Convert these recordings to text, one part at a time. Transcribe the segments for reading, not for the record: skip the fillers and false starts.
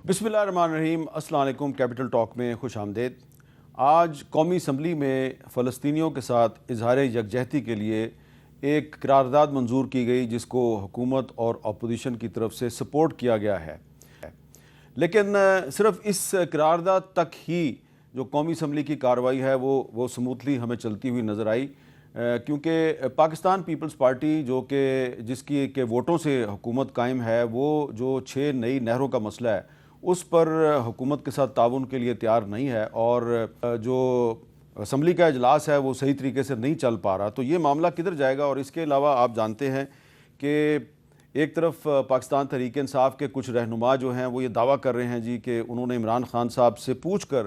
بسم اللہ الرحمن الرحیم۔ السلام علیکم۔ کیپٹل ٹاک میں خوش آمدید۔ آج قومی اسمبلی میں فلسطینیوں کے ساتھ اظہار یکجہتی کے لیے ایک قرارداد منظور کی گئی جس کو حکومت اور اپوزیشن کی طرف سے سپورٹ کیا گیا ہے، لیکن صرف اس قرارداد تک ہی جو قومی اسمبلی کی کارروائی ہے وہ سموتھلی ہمیں چلتی ہوئی نظر آئی، کیونکہ پاکستان پیپلز پارٹی جو کہ جس کی کہ ووٹوں سے حکومت قائم ہے، وہ جو 6 نئی نہروں کا مسئلہ ہے اس پر حکومت کے ساتھ تعاون کے لیے تیار نہیں ہے، اور جو اسمبلی کا اجلاس ہے وہ صحیح طریقے سے نہیں چل پا رہا۔ تو یہ معاملہ کدھر جائے گا؟ اور اس کے علاوہ آپ جانتے ہیں کہ ایک طرف پاکستان تحریک انصاف کے کچھ رہنما جو ہیں وہ یہ دعویٰ کر رہے ہیں جی کہ انہوں نے عمران خان صاحب سے پوچھ کر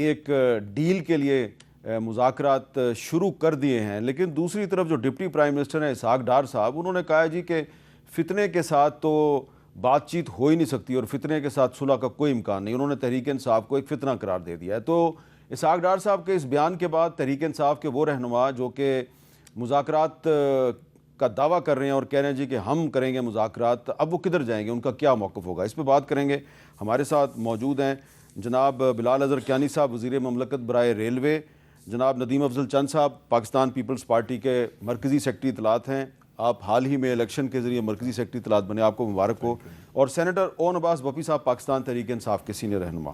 ایک ڈیل کے لیے مذاکرات شروع کر دیے ہیں، لیکن دوسری طرف جو ڈپٹی پرائم منسٹر ہیں اسحاق ڈار صاحب، انہوں نے کہا جی کہ فتنے کے ساتھ تو بات چیت ہو ہی نہیں سکتی اور فتنے کے ساتھ صلح کا کوئی امکان نہیں۔ انہوں نے تحریک انصاف کو ایک فتنہ قرار دے دیا ہے۔ تو اسحاق ڈار صاحب کے اس بیان کے بعد تحریک انصاف کے وہ رہنما جو کہ مذاکرات کا دعویٰ کر رہے ہیں اور کہہ رہے ہیں جی کہ ہم کریں گے مذاکرات، اب وہ کدھر جائیں گے، ان کا کیا موقف ہوگا، اس پہ بات کریں گے۔ ہمارے ساتھ موجود ہیں جناب بلال اظہر کیانی صاحب، وزیر مملکت برائے ریلوے، جناب ندیم افضل چند صاحب پاکستان پیپلز پارٹی کے مرکزی سیکرٹری اطلاعات ہیں، آپ حال ہی میں الیکشن کے ذریعے مرکزی سیکرٹری اطلاعات بنے، آپ کو مبارک ہو، اور سینیٹر اون عباس بپی صاحب پاکستان تحریک انصاف کے سینئر رہنما۔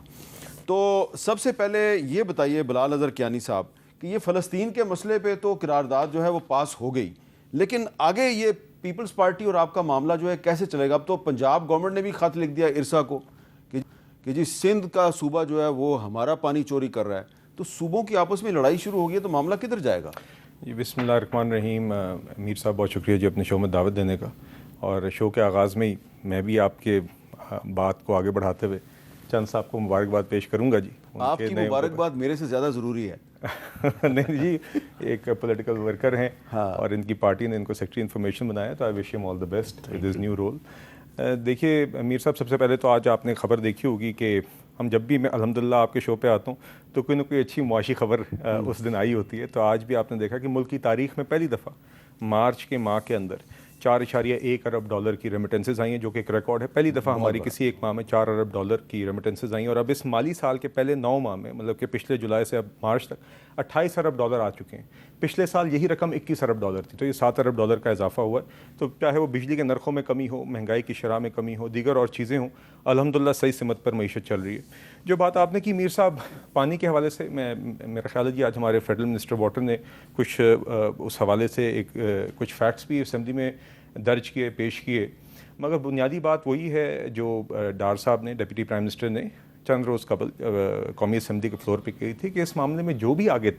تو سب سے پہلے یہ بتائیے بلال اظہر کیانی صاحب کہ یہ فلسطین کے مسئلے پہ تو قرارداد جو ہے وہ پاس ہو گئی، لیکن آگے یہ پیپلز پارٹی اور آپ کا معاملہ جو ہے کیسے چلے گا؟ اب تو پنجاب گورنمنٹ نے بھی خط لکھ دیا ارسا کو کہ جی سندھ کا صوبہ جو ہے وہ ہمارا پانی چوری کر رہا ہے، تو صوبوں کی آپس میں لڑائی شروع ہو گئی ہے، تو معاملہ کدھر جائے گا؟ جی بسم اللہ الرحمن الرحیم۔ امیر صاحب بہت شکریہ جی اپنے شو میں دعوت دینے کا، اور شو کے آغاز میں ہی میں بھی آپ کے بات کو آگے بڑھاتے ہوئے چند صاحب کو مبارکباد پیش کروں گا۔ جی آپ کی مبارکباد میرے سے زیادہ ضروری ہے۔ نہیں جی، ایک پولیٹیکل ورکر ہیں اور ان کی پارٹی نے ان کو سیکرٹری انفارمیشن بنایا، تو I wish him all the best with his new role. دیکھیے امیر صاحب، سب سے پہلے تو آج آپ نے خبر دیکھی ہوگی کہ ہم جب بھی میں الحمدللہ آپ کے شو پہ آتا ہوں تو کوئی نہ کوئی اچھی معاشی خبر اس دن آئی ہوتی ہے۔ تو آج بھی آپ نے دیکھا کہ ملک کی تاریخ میں پہلی دفعہ مارچ کے ماہ کے اندر 4.1 ارب ڈالر کی ریمیٹنسز آئی ہیں، جو کہ ایک ریکارڈ ہے۔ پہلی دفعہ ہماری کسی ایک ماہ میں 4 ارب ڈالر کی ریمیٹنسز آئیں، اور اب اس مالی سال کے پہلے 9 ماہ میں، مطلب کہ پچھلے جولائی سے اب مارچ تک 28 ارب ڈالر آ چکے ہیں۔ پچھلے سال یہی رقم 21 ارب ڈالر تھی، تو یہ 7 ارب ڈالر کا اضافہ ہوا ہے۔ تو چاہے وہ بجلی کے نرخوں میں کمی ہو، مہنگائی کی شرح میں کمی ہو، دیگر اور چیزیں ہوں، الحمدللہ صحیح سمت پر معیشت چل رہی ہے۔ جو بات آپ نے کی میر صاحب پانی کے حوالے سے، میرا خیال ہے جی آج ہمارے فیڈرل منسٹر واٹر نے کچھ اس حوالے سے کچھ فیکٹس بھی اسمبلی میں درج کیے، پیش کیے، مگر بنیادی بات وہی ہے جو ڈار صاحب نے، ڈپٹی پرائم منسٹر نے چند روز قبل قومی اسمبلی کے فلور پہ کی تھی کہ اس معاملے میں جو بھی آگے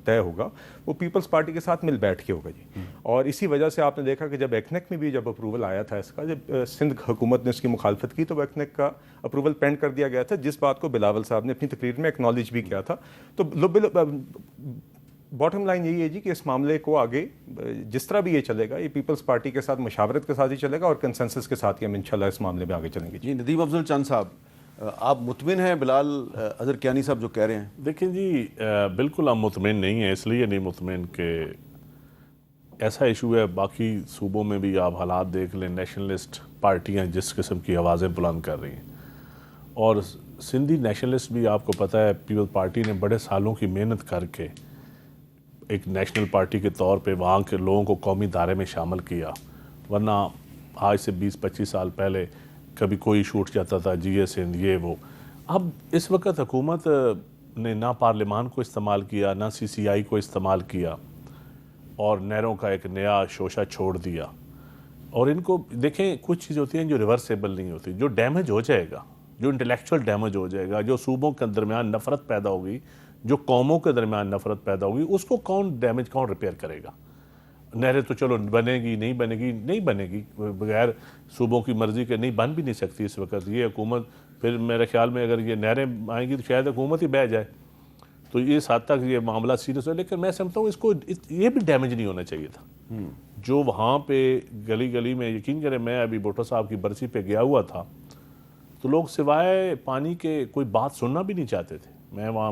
طے ہوگا وہ پیپلز پارٹی کے ساتھ مل بیٹھ کے ہوگا جی۔ اور اسی وجہ سے آپ نے دیکھا کہ جب ایکنیک میں بھی جب اپروول آیا تھا اس کا، جب سندھ حکومت نے اس کی مخالفت کی تو وہ ایکنیک کا اپروول پینڈ کر دیا گیا تھا، جس بات کو بلاول صاحب نے اپنی تقریر میں ایکنالج بھی کیا تھا۔ تو باٹم لائن یہی ہے جی کہ اس معاملے کو آگے جس طرح بھی یہ چلے گا، یہ پیپلز پارٹی کے ساتھ مشاورت کے ساتھ ہی چلے گا، اور کنسنسس کے ساتھ ہی ہم انشاءاللہ اس معاملے میں آگے چلیں گے۔ جی ندیم افضل چند صاحب، آپ مطمئن ہیں بلال اظہر کیانی صاحب جو کہہ رہے ہیں؟ دیکھیں جی، بالکل ہم مطمئن نہیں ہیں، اس لیے نہیں مطمئن کہ ایسا ایشو ہے، باقی صوبوں میں بھی آپ حالات دیکھ لیں، نیشنلسٹ پارٹیاں جس قسم کی آوازیں بلند کر رہی ہیں، اور سندھی نیشنلسٹ بھی آپ کو پتہ ہے پیپل پارٹی نے بڑے سالوں کی محنت کر کے ایک نیشنل پارٹی کے طور پہ وہاں کے لوگوں کو قومی دائرے میں شامل کیا، ورنہ آج سے 20-25 سال پہلے کبھی کوئی شوٹ جاتا تھا جی اے سندھ یہ وہ۔ اب اس وقت حکومت نے نہ پارلیمان کو استعمال کیا، نہ سی سی آئی کو استعمال کیا، اور نہروں کا ایک نیا شوشہ چھوڑ دیا۔ اور ان کو دیکھیں، کچھ چیزیں ہوتی ہیں جو ریورسیبل نہیں ہوتی، جو ڈیمیج ہو جائے گا، جو انٹلیکچوئل ڈیمیج ہو جائے گا، جو صوبوں کے درمیان نفرت پیدا ہوگی، جو قوموں کے درمیان نفرت پیدا ہوگی، اس کو کون ریپیئر کرے گا؟ نہریں تو چلو بنے گی، نہیں بنے گی بغیر صوبوں کی مرضی کے، نہیں بن بھی نہیں سکتی اس وقت یہ حکومت۔ پھر میرے خیال میں اگر یہ نہریں آئیں گی تو شاید حکومت ہی بہہ جائے، تو اس حد تک یہ معاملہ سیریس ہے۔ لیکن میں سمجھتا ہوں اس کو یہ بھی ڈیمیج نہیں ہونا چاہیے تھا جو وہاں پہ گلی گلی میں، یقین کریں میں ابھی بھٹو صاحب کی برسی پہ گیا ہوا تھا تو لوگ سوائے پانی کے کوئی بات سننا بھی نہیں چاہتے تھے۔ میں وہاں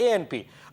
ANP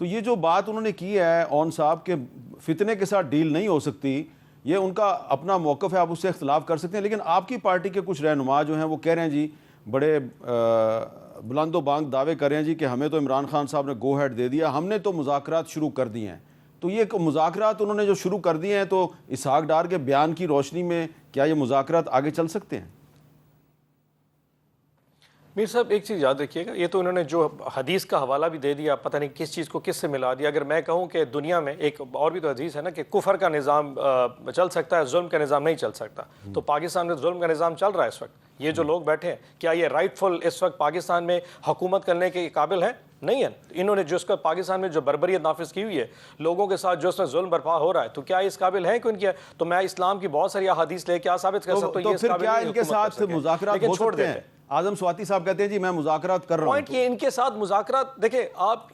تو یہ جو بات انہوں نے کی ہے اون صاحب کے فتنے کے ساتھ ڈیل نہیں ہو سکتی، یہ ان کا اپنا موقف ہے، آپ اس سے اختلاف کر سکتے ہیں، لیکن آپ کی پارٹی کے کچھ رہنما جو ہیں وہ کہہ رہے ہیں جی، بڑے بلند و بانگ دعوے کر رہے ہیں جی کہ ہمیں تو عمران خان صاحب نے گو ہیڈ دے دیا، ہم نے تو مذاکرات شروع کر دیے ہیں۔ تو یہ مذاکرات انہوں نے جو شروع کر دیے ہیں، تو اسحاق ڈار کے بیان کی روشنی میں کیا یہ مذاکرات آگے چل سکتے ہیں؟ میر صاحب ایک چیز یاد رکھیے گا، یہ تو انہوں نے جو حدیث کا حوالہ بھی دے دیا، پتہ نہیں کس چیز کو کس سے ملا دیا۔ اگر میں کہوں کہ دنیا میں ایک اور بھی تو حدیث ہے نا کہ کفر کا نظام چل سکتا ہے، ظلم کا نظام نہیں چل سکتا، تو پاکستان میں ظلم کا نظام چل رہا ہے اس وقت۔ یہ جو لوگ بیٹھے ہیں، کیا یہ رائٹ فل اس وقت پاکستان میں حکومت کرنے کے قابل ہیں؟ نہیں ہے۔ انہوں نے جو اس کا پاکستان میں جو بربریت نافذ کی ہوئی ہے، لوگوں کے ساتھ جو اس میں ظلم برپا ہو رہا ہے، تو کیا اس قابل ہیں کہ ان کی؟ تو میں اسلام کی بہت ساری احادیث لے کے ثابت کر سکتا ہوں تو پھر کیا ان کے ساتھ مذاکرات ہو سکتے ہیں؟ اعظم سواتی صاحب کہتے ہیں جی میں مذاکرات کر رہا ہوں۔ پوائنٹ یہ ان کے ساتھ مذاکرات، دیکھیں آپ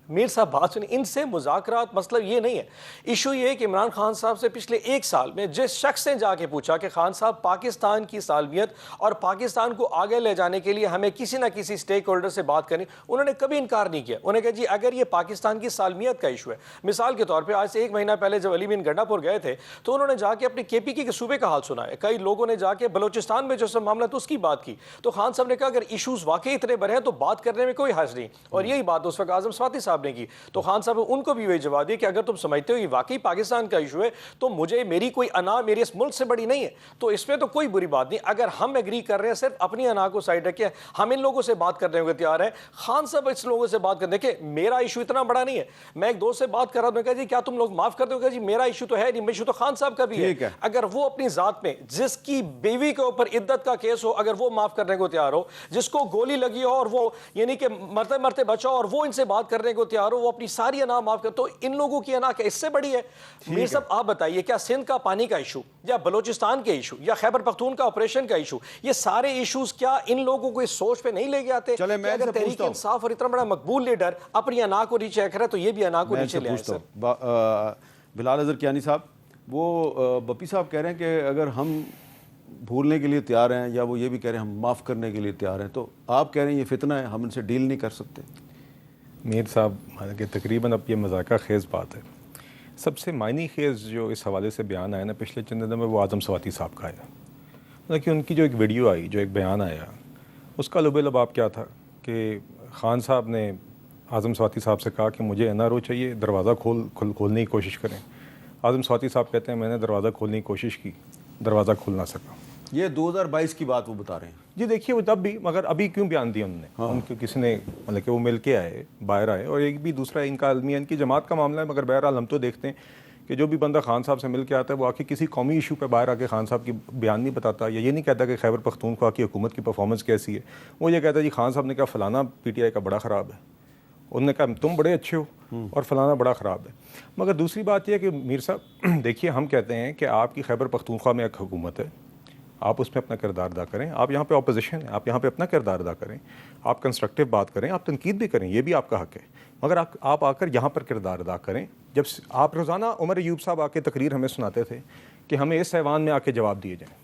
میر صاحب بات سنیں، ان سے مذاکرات مطلب یہ نہیں ہے۔ ایشو یہ ہے کہ عمران خان صاحب سے پچھلے ایک سال میں جس شخص نے جا کے پوچھا کہ خان صاحب پاکستان کی سالمیت اور پاکستان کو آگے لے جانے کے لیے ہمیں کسی نہ کسی سٹیک ہولڈر سے بات کرنی، انہوں نے کبھی انکار نہیں کیا۔ انہوں نے کہا جی اگر یہ پاکستان کی سالمیت کا ایشو ہے، مثال کے طور پہ آج سے ایک مہینہ پہلے جب علی بن گنڈا پور گئے تھے تو انہوں نے جا کے اپنے کے پی کے صوبے کا حال سنا ہے، کئی لوگوں نے جا کے بلوچستان میں جو سب معاملہ تھا اس کی بات کی، تو خان صاحب نے کہا اگر ایشوز واقعی اتنے بڑے ہیں تو بات کرنے میں کوئی حرج نہیں، اور یہی بات اس وقت اعظم سواتی صاحب نے کی۔ تو خان صاحب ان کو بھی وہی جواب دیا کہ اگر تم سمجھتے ہو یہ واقعی پاکستان کا ایشو ہے تو مجھے میری کوئی انا میرے اس ملک سے بڑی نہیں ہے، تو اس میں تو کوئی بری بات نہیں۔ اگر ہم ایگری کر رہے ہیں صرف اپنی انا کو سائڈ رکھے، ہم ان لوگوں سے بات کرنے کو تیار ہیں، خان صاحب اس لوگوں سے بات کرنے کے میرا ایشو اتنا بڑا نہیں ہے۔ میں ایک دوست سے بات کر رہا ہوں، کہا جی کیا تم لوگ معاف کر دو گے؟ جی میرا ایشو تو ہے نہیں، ایشو تو خان صاحب کا بھی ہے۔ اگر وہ اپنی ذات میں جس کی بیوی کے اوپر عدت کا کیس ہو، اگر وہ معاف کرنے کو تیار ہو، جس کو گولی لگی ہو اور وہ یعنی کہ مرتے مرتے بچا اور وہ ان سے بات کرنے کو تیار ہو، وہ اپنی ساری انا معاف کر، تو ان لوگوں کی انا اس سے بڑی ہے؟ میر صاحب آپ بتائیے کیا سندھ کا پانی کا ایشو یا بلوچستان کے ایشو یا خیبر پختون کا آپریشن کا ایشو، یہ سارے ایشوز کیا ان لوگوں کو اس سوچ پہ نہیں لے کے آتے کہ اگر تحریک انصاف اور اتنا بڑا مقبول لیڈر اپنی انا کو نیچے رکھ رہا ہے تو یہ بھی انا کو نیچے لے آئے؟ سر بلال اظہر کیانی صاحب، وہ بپی صاحب کہہ رہے ہیں کہ اگر ہم بھولنے کے لیے تیار ہیں یا وہ یہ بھی کہہ رہے ہیں ہم معاف کرنے کے لیے تیار ہیں، تو آپ کہہ رہے ہیں یہ فتنہ ہے، ہم ان سے ڈیل نہیں کر سکتے۔ میر صاحب حالانکہ تقریباً اب یہ مذاکرہ خیز بات ہے، سب سے معنی خیز جو اس حوالے سے بیان آیا نا پچھلے چند دنوں میں، وہ اعظم سواتی صاحب کا آیا، مطلب کہ ان کی جو ایک ویڈیو آئی، جو ایک بیان آیا، اس کا لب لباب کیا تھا کہ خان صاحب نے اعظم سواتی صاحب سے کہا کہ مجھے این آر او چاہیے، دروازہ کھولنے کی کوشش کریں۔ اعظم سواتی صاحب کہتے ہیں میں نے دروازہ کھولنے کی کوشش کی، دروازہ کھول نہ سکا۔ یہ 2022 کی بات وہ بتا رہے ہیں جی۔ دیکھیے وہ تب بھی، مگر ابھی کیوں بیان دیا انہوں نے؟ ان کو کسی نے مطلب کہ وہ مل کے آئے، باہر آئے، اور ایک بھی دوسرا ان کا المیہ ان کی جماعت کا معاملہ ہے، مگر بہرحال ہم تو دیکھتے ہیں کہ جو بھی بندہ خان صاحب سے مل کے آتا ہے وہ آ کے کسی قومی ایشو پہ باہر آ کے خان صاحب کی بیان نہیں بتاتا، یا یہ نہیں کہتا کہ خیبر پختونخوا کی حکومت کی پرفارمنس کیسی ہے، وہ یہ کہتا ہے جی خان صاحب نے کہا فلانا پی ٹی آئی کا بڑا خراب ہے، انہوں نے کہا تم بڑے اچھے ہو اور فلانا بڑا خراب ہے۔ مگر دوسری بات یہ ہے کہ میر صاحب دیکھیے ہم کہتے ہیں کہ آپ کی خیبر پختونخوا میں ایک حکومت ہے، آپ اس میں اپنا کردار ادا کریں، آپ یہاں پہ اپوزیشن ہیں، آپ یہاں پہ اپنا کردار ادا کریں، آپ کنسٹرکٹیو بات کریں، آپ تنقید بھی کریں، یہ بھی آپ کا حق ہے، مگر آپ آ کر یہاں پر کردار ادا کریں۔ جب آپ روزانہ عمر ایوب صاحب آ کے تقریر ہمیں سناتے تھے کہ ہمیں اس ایوان میں آ کے جواب دیے جائیں،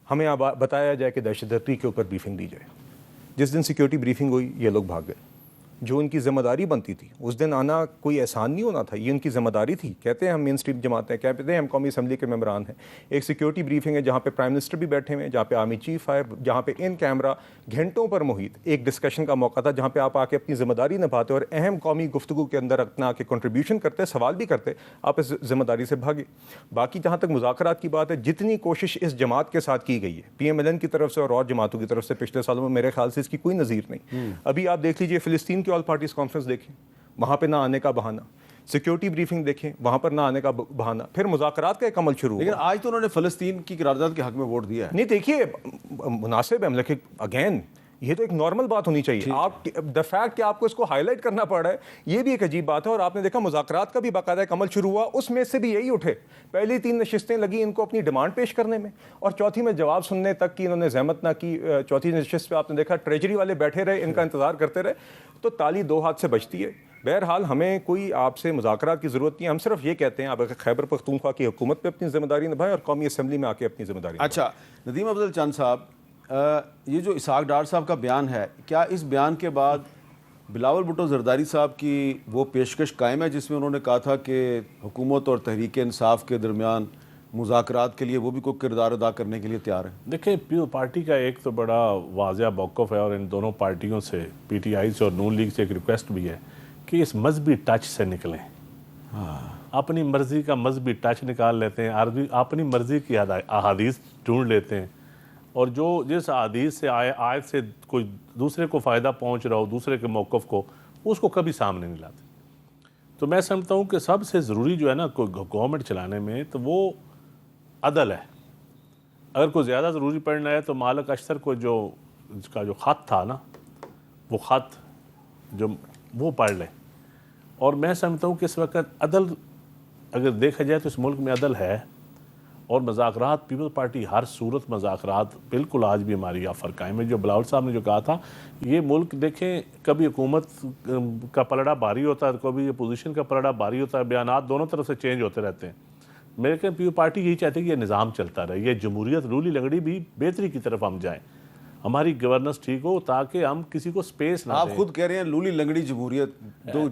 ہمیں بتایا جائے کہ دہشت گردی کے اوپر بریفنگ دی جائے۔ جس دن سیکیورٹی بریفنگ ہوئی یہ لوگ بھاگ گئے، جو ان کی ذمہ داری بنتی تھی اس دن آنا کوئی احسان نہیں ہونا تھا، یہ ان کی ذمہ داری تھی۔ کہتے ہیں ہم مین اسٹریم جماعت ہیں، کہتے ہیں ہم قومی اسمبلی کے ممبران ہیں، ایک سیکیورٹی بریفنگ ہے جہاں پہ پرائم منسٹر بھی بیٹھے ہوئے ہیں، جہاں پہ آرمی چیف آئے، جہاں پہ ان کیمرہ گھنٹوں پر محیط ایک ڈسکشن کا موقع تھا جہاں پہ آپ آ کے اپنی ذمہ داری نبھاتے اور اہم قومی گفتگو کے اندر اپنا کے کنٹریبیوشن کرتے، سوال بھی کرتے، آپ اس ذمہ داری سے بھاگے۔ باقی جہاں تک مذاکرات کی بات ہے، جتنی کوشش اس جماعت کے ساتھ کی گئی ہے پی ایم ایل این کی طرف سے اور جماعتوں کی طرف سے پچھلے سالوں میں، میرے خیال سے اس کی کوئی نظیر نہیں۔ ابھی آپ دیکھ لیجئے فلسطین کی آل پارٹیز کانفرنس دیکھیں، وہاں پہ نہ آنے کا بہانہ، سیکیورٹی بریفنگ دیکھیں وہاں پر نہ آنے کا بہانہ، پھر مذاکرات کا ایک عمل شروع ہوا۔ لیکن آج تو انہوں نے فلسطین کی قرارداد کے حق میں ووٹ دیا ہے۔ نہیں دیکھیے مناسب ہے، مطلب کہ اگین یہ تو ایک نارمل بات ہونی چاہیے۔ آپ دا فیکٹ کہ آپ کو اس کو ہائی لائٹ کرنا پڑ رہا ہے یہ بھی ایک عجیب بات ہے۔ اور آپ نے دیکھا مذاکرات کا بھی باقاعدہ ایک عمل شروع ہوا، اس میں سے بھی یہی اٹھے، پہلی 3 نشستیں لگی ان کو اپنی ڈیمانڈ پیش کرنے میں، اور چوتھی میں جواب سننے تک کی انہوں نے زحمت نہ کی۔ چوتھی نشست پہ آپ نے دیکھا ٹریجری والے بیٹھے رہے، ان کا انتظار کرتے رہے، تو تالی 2 ہاتھ سے بجتی ہے۔ بہرحال ہمیں کوئی آپ سے مذاکرات کی ضرورت نہیں ہے، ہم صرف یہ کہتے ہیں آپ خیبر پختونخوا کی حکومت پہ اپنی ذمہ داری نبھائیں اور قومی اسمبلی میں آ کے اپنی ذمہ داری نبھائیں۔ اچھا ندیم افضل چند صاحب، یہ جو اسحاق ڈار صاحب کا بیان ہے، کیا اس بیان کے بعد بلاول بھٹو زرداری صاحب کی وہ پیشکش قائم ہے جس میں انہوں نے کہا تھا کہ حکومت اور تحریک انصاف کے درمیان مذاکرات کے لیے وہ بھی کوئی کردار ادا کرنے کے لیے تیار ہے؟ دیکھیں پیپلز پارٹی کا ایک تو بڑا واضح موقف ہے اور ان دونوں پارٹیوں سے پی ٹی آئی سے اور نون لیگ سے ایک ریکویسٹ بھی ہے کہ اس مذہبی ٹچ سے نکلیں. اپنی مرضی کا مذہبی ٹچ نکال لیتے ہیں, اپنی مرضی کی احادیث ڈھونڈ لیتے ہیں, اور جو جس احادیث سے آیت سے کوئی دوسرے کو فائدہ پہنچ رہا ہو دوسرے کے موقف کو, اس کو کبھی سامنے نہیں لاتے. تو میں سمجھتا ہوں کہ سب سے ضروری جو ہے نا کوئی گورنمنٹ چلانے میں تو وہ عدل ہے. اگر کوئی زیادہ ضروری پڑنا ہے تو مالک اشتر کو جو اس کا جو خط تھا نا وہ خط جو وہ پڑھ لیں. اور میں سمجھتا ہوں کہ اس وقت عدل اگر دیکھا جائے تو اس ملک میں عدل ہے, اور مذاکرات پیپلز پارٹی ہر صورت مذاکرات بالکل آج بھی ہماری آفر قائم ہے. جو بلاول صاحب نے جو کہا تھا یہ ملک دیکھیں کبھی حکومت کا پلڑا بھاری ہوتا ہے, کبھی اپوزیشن کا پلڑا بھاری ہوتا ہے, بیانات دونوں طرف سے چینج ہوتے رہتے ہیں. میرے خیال پیپلز پارٹی یہی چاہتی ہے کہ یہ نظام چلتا رہے, یہ جمہوریت رولی لنگڑی بھی بہتری کی طرف ہم جائیں, ہماری گورننس ٹھیک ہو تاکہ ہم کسی کو سپیس نہ دیں. آپ خود کہہ رہے ہیں لولی لنگڑی جمہوریت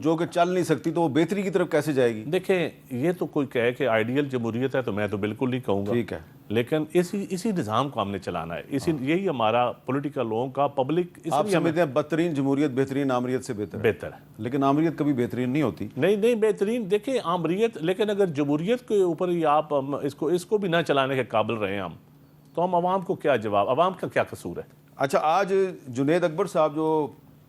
جو کہ چل نہیں سکتی تو وہ بہتری کی طرف کیسے جائے گی؟ دیکھیں یہ تو کوئی کہے کہ آئیڈیل جمہوریت ہے تو میں تو بالکل نہیں کہوں گا, ٹھیک ہے, لیکن اسی نظام کو ہم نے چلانا ہے. یہی ہمارا پولیٹیکل لوگوں کا پبلک. آپ سمجھتے ہیں بدترین جمہوریت بہترین آمریت سے بہتر ہے؟ لیکن آمریت کبھی بہترین نہیں ہوتی. نہیں بہترین دیکھیں آمریت, لیکن اگر جمہوریت کے اوپر ہی آپ اس کو بھی نہ چلانے کے قابل رہے ہم, تو ہم عوام کو کیا جواب, عوام کا کیا قصور ہے؟ اچھا, آج جنید اکبر صاحب جو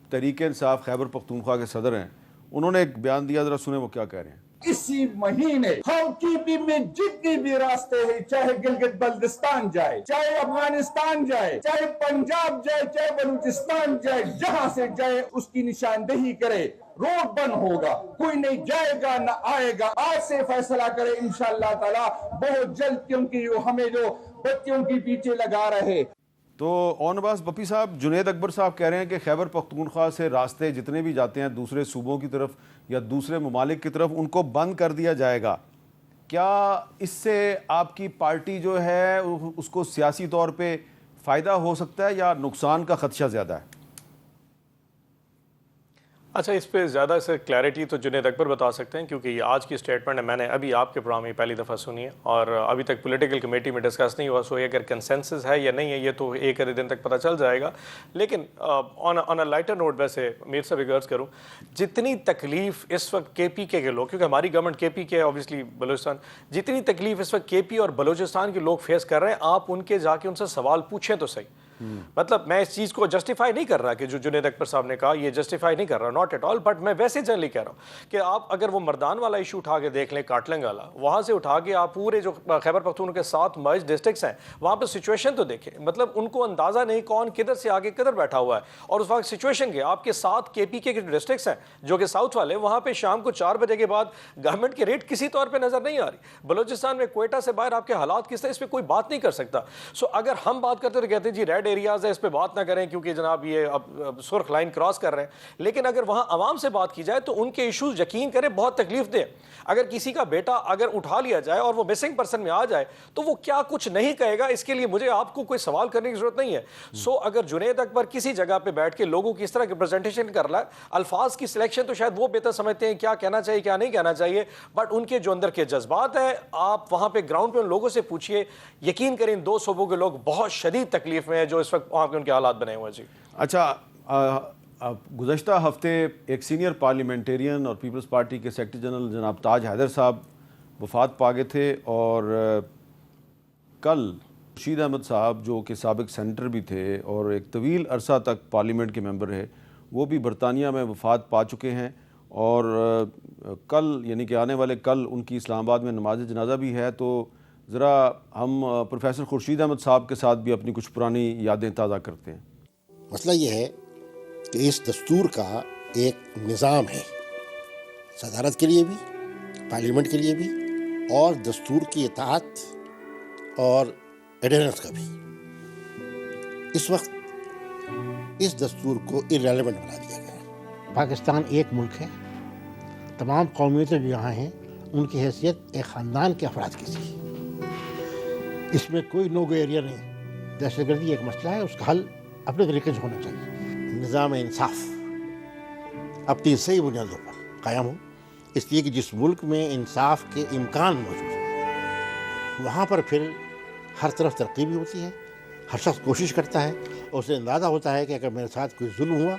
تحریک انصاف خیبر پختونخوا کے صدر ہیں, انہوں نے ایک بیان دیا, ذرا سنیں وہ کیا کہہ رہے ہیں. اسی مہینے ہاؤس کیپنگ میں جتنی بھی راستے ہیں, چاہے گلگت بلتستان جائے, چاہے افغانستان جائے, چاہے پنجاب جائے, چاہے بلوچستان جائے, جہاں سے جائے اس کی نشاندہی کرے. روڈ بند ہوگا, کوئی نہیں جائے گا نہ آئے گا. آج سے فیصلہ کرے انشاءاللہ تعالی بہت جلد, کیونکہ ہمیں جو بچوں کے پیچھے لگا رہے. تو اونواز بپی صاحب, جنید اکبر صاحب کہہ رہے ہیں کہ خیبر پختونخوا سے راستے جتنے بھی جاتے ہیں دوسرے صوبوں کی طرف یا دوسرے ممالک کی طرف, ان کو بند کر دیا جائے گا. کیا اس سے آپ کی پارٹی جو ہے اس کو سیاسی طور پہ فائدہ ہو سکتا ہے یا نقصان کا خدشہ زیادہ ہے؟ اچھا, اس پہ زیادہ سے کلیئرٹی تو جنید اکبر بتا سکتے ہیں, کیونکہ یہ آج کی سٹیٹمنٹ ہے, میں نے ابھی آپ کے پروگرام میں پہلی دفعہ سنی ہے اور ابھی تک پولیٹیکل کمیٹی میں ڈسکس نہیں ہوا. سو اگر کنسنسس ہے یا نہیں ہے یہ تو ایک آدھے دن تک پتہ چل جائے گا. لیکن آن اے لائٹر نوٹ ویسے میر صاحب غرض کروں, جتنی تکلیف اس وقت کے پی کے لوگ, کیونکہ ہماری گورنمنٹ کے پی کے اوبیسلی بلوچستان, جتنی تکلیف اس وقت کے پی اور بلوچستان کے لوگ فیس کر رہے ہیں, آپ ان کے جا کے ان سے سوال پوچھیں تو صحیح. مطلب میں اس چیز کو جسٹیفائی نہیں کر رہا کہ جو جنید اکبر صاحب نے کہا یہ جسٹیفائی نہیں کر رہا, ناٹ ایٹ آل, بٹ میں ویسے جنرلی کہہ رہا ہوں کہ آپ اگر وہ مردان والا ایشو اٹھا کے دیکھ لیں, کاٹلنگ والا, وہاں سے اٹھا کے آپ پورے جو خیبر پختونخوا کے 7 مرج ڈسٹرکٹس ہیں وہاں پہ سچویشن تو دیکھیں. مطلب ان کو اندازہ نہیں کون کدھر سے آگے کدھر بیٹھا ہوا ہے, اور اس وقت سچویشن کے آپ کے 7 کے پی کے جو ڈسٹرکٹس ہیں جو کہ ساؤتھ والے, وہاں پہ شام کو 4 بجے کے بعد گورنمنٹ کے ریٹ کسی طور پہ نظر نہیں آ رہی. بلوچستان میں کوئٹہ سے باہر آپ کے حالات کس طرح, اس پہ کوئی بات نہیں کر سکتا. سو اگر ہم بات کرتے تو کہتے ہیں جی ریڈ ایریاز ہے, اس پہ بات نہ کریں کیونکہ جناب یہ اب سرخ لائن کراس کر رہے ہیں. لیکن اگر وہاں عوام سے بات کی جائے تو ان کے ایشوز یقین کریں بہت تکلیف دہ. اگر کسی کا بیٹا اگر اٹھا لیا جائے اور وہ مسنگ پرسن میں آ جائے تو وہ کیا کچھ نہیں کہے گا, اس کے لیے مجھے آپ کو کوئی سوال کرنے کی ضرورت نہیں ہے. سو اگر جنید اکبر کسی جگہ پہ بیٹھ کے لوگوں کی اس طرح کی پریزنٹیشن کر رہا ہے, الفاظ کی سلیکشن تو شاید وہ بہتر سمجھتے ہیں کیا کہنا چاہیے کیا نہیں کہنا چاہیے, بٹ ان کے جو اندر کے جذبات ہیں آپ وہاں پہ گراؤنڈ پہ ان لوگوں سے پوچھیے, یقین کریں 2 صوبوں کے لوگ بہت شدید تکلیف میں ہیں جو اس وقت وہاں کے ان کے حالات بنے ہوئے. جی اچھا, گزشتہ ہفتے ایک سینئر پارلیمنٹیرین اور پیپلز پارٹی کے سیکرٹری جنرل جناب تاج حیدر صاحب وفات پا گئے تھے, اور کل خورشید احمد صاحب جو کہ سابق سینیٹر بھی تھے اور ایک طویل عرصہ تک پارلیمنٹ کے ممبر رہے, وہ بھی برطانیہ میں وفات پا چکے ہیں. اور کل یعنی کہ آنے والے کل ان کی اسلام آباد میں نماز جنازہ بھی ہے. تو ذرا ہم پروفیسر خورشید احمد صاحب کے ساتھ بھی اپنی کچھ پرانی یادیں تازہ کرتے ہیں. مسئلہ یہ ہے کہ اس دستور کا ایک نظام ہے, صدارت کے لیے بھی, پارلیمنٹ کے لیے بھی, اور دستور کی اطاعت اور ایڈرنس کا بھی. اس وقت اس دستور کو irrelevant بنا دیا گیا ہے. پاکستان ایک ملک ہے, تمام قومیتیں جو یہاں ہیں ان کی حیثیت ایک خاندان کے افراد کی سی. اس میں کوئی نو گو ایریا نہیں. دہشت گردی ایک مسئلہ ہے, اس کا حل اپنے طریقے سے ہونا چاہیے. نظام انصاف اپنی صحیح بنیادوں پر قائم ہو، اس لیے کہ جس ملک میں انصاف کے امکان موجود ہیں وہاں پر پھر ہر طرف ترقی بھی ہوتی ہے، ہر شخص کوشش کرتا ہے اور اسے اندازہ ہوتا ہے کہ اگر میرے ساتھ کوئی ظلم ہوا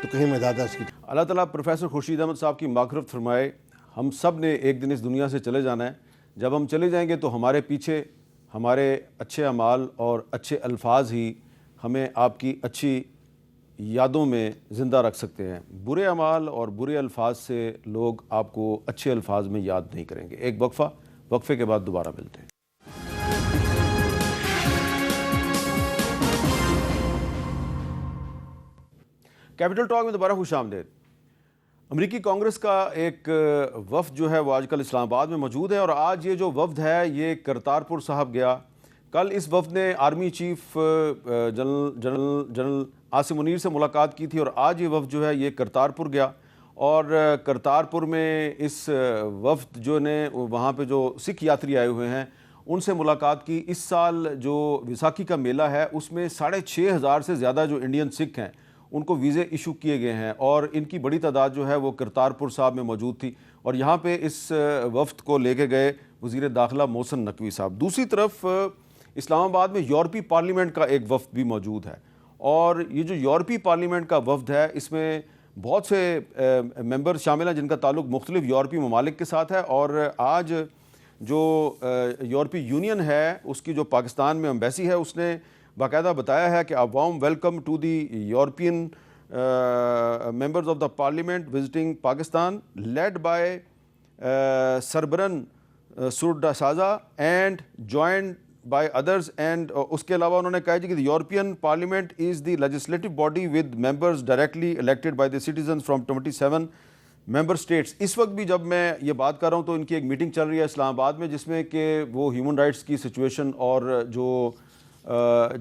تو کہیں میں زیادہ اس کی. اللہ تعالیٰ پروفیسر خورشید احمد صاحب کی مغفرت فرمائے. ہم سب نے ایک دن اس دنیا سے چلے جانا ہے. جب ہم چلے جائیں گے تو ہمارے پیچھے ہمارے اچھے اعمال اور اچھے الفاظ ہی ہمیں آپ کی اچھی یادوں میں زندہ رکھ سکتے ہیں. برے اعمال اور برے الفاظ سے لوگ آپ کو اچھے الفاظ میں یاد نہیں کریں گے. ایک وقفے کے بعد دوبارہ ملتے ہیں. کیپٹل ٹاک میں دوبارہ خوش آمدید. امریکی کانگریس کا ایک وفد جو ہے وہ آج کل اسلام آباد میں موجود ہے، اور آج یہ جو وفد ہے یہ کرتارپور صاحب گیا. کل اس وفد نے army chief general Asim Munir سے ملاقات کی تھی، اور آج یہ وفد جو ہے یہ کرتارپور گیا. اور کرتارپور میں اس وفد جو نے وہاں پہ جو سکھ یاتری آئے ہوئے ہیں ان سے ملاقات کی. اس سال جو ویساکھی کا میلہ ہے اس میں 6,500 سے زیادہ جو انڈین سکھ ہیں ان کو ویزے ایشو کیے گئے ہیں، اور ان کی بڑی تعداد جو ہے وہ کرتارپور صاحب میں موجود تھی. اور یہاں پہ اس وفد کو لے کے گئے وزیر داخلہ محسن نقوی صاحب. دوسری طرف اسلام آباد میں یورپی پارلیمنٹ کا ایک وفد بھی موجود ہے، اور یہ جو یورپی پارلیمنٹ کا وفد ہے اس میں بہت سے ممبر شامل ہیں جن کا تعلق مختلف یورپی ممالک کے ساتھ ہے. اور آج جو یورپی یونین ہے اس کی جو پاکستان میں ایمبیسی ہے اس نے باقاعدہ بتایا ہے کہ a warm welcome to the European members of the parliament visiting Pakistan led by Sarbaran Surdasaza and joined by others. And اس کے علاوہ انہوں نے کہا کہ the European Parliament is the legislative body with members directly elected by the citizens from 27 member states. اس وقت بھی جب میں یہ بات کر رہا ہوں تو ان کی ایک میٹنگ چل رہی ہے اسلام آباد میں جس میں کہ وہ ہیومن رائٹس کی سچویشن اور جو